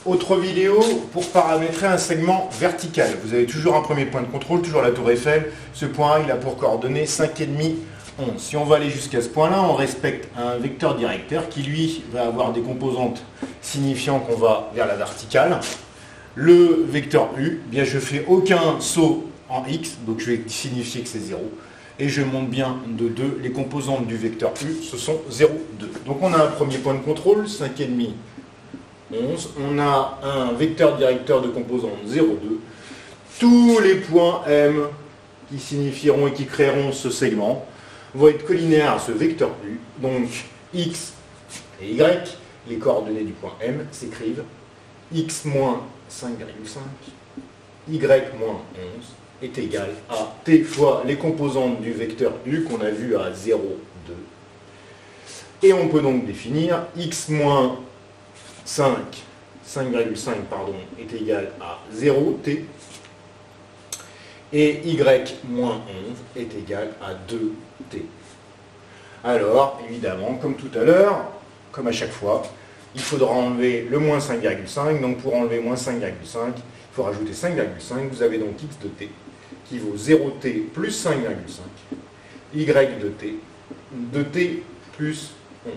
Autre vidéo pour paramétrer un segment vertical. Vous avez toujours un premier point de contrôle, toujours la tour Eiffel. Ce point-là, il a pour coordonnées 5,5, 11. Si on va aller jusqu'à ce point-là, on respecte un vecteur directeur qui, lui, va avoir des composantes signifiant qu'on va vers la verticale. Le vecteur U, bien, je ne fais aucun saut en X, donc je vais signifier que c'est 0. Et je monte bien de 2. Les composantes du vecteur U, ce sont 0, 2. Donc on a un premier point de contrôle, 5,5, 11. On a un vecteur directeur de composante 0, 2. Tous les points M qui signifieront et qui créeront ce segment vont être collinéaires à ce vecteur U. Donc X et Y, les coordonnées du point M, s'écrivent X moins 5,5, Y moins 11 est égal à T fois les composantes du vecteur U qu'on a vu à 0, 2. Et on peut donc définir X moins 5,5 pardon, est égal à 0t et y moins 11 est égal à 2t. Alors, évidemment, comme tout à l'heure, comme à chaque fois, il faudra enlever le moins 5,5. Donc pour enlever moins 5,5, il faut rajouter 5,5. Vous avez donc x de t qui vaut 0t plus 5,5, y de t, 2t plus 11.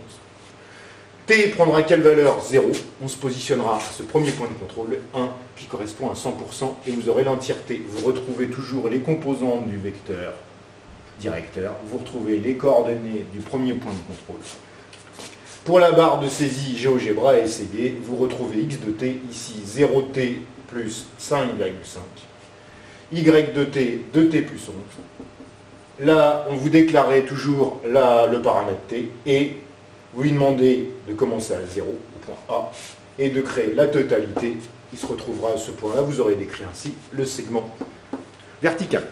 T prendra quelle valeur? 0. On se positionnera à ce premier point de contrôle, 1, qui correspond à 100%, et vous aurez l'entièreté. Vous retrouvez toujours les composantes du vecteur directeur. Vous retrouvez les coordonnées du premier point de contrôle. Pour la barre de saisie GeoGebra et SCD, vous retrouvez x de t, ici 0t plus 5,5, y de t, 2t plus 11. Là, on vous déclarait toujours le paramètre t, et vous lui demandez de commencer à 0, au point A, et de créer la totalité qui se retrouvera à ce point-là. Vous aurez décrit ainsi le segment vertical.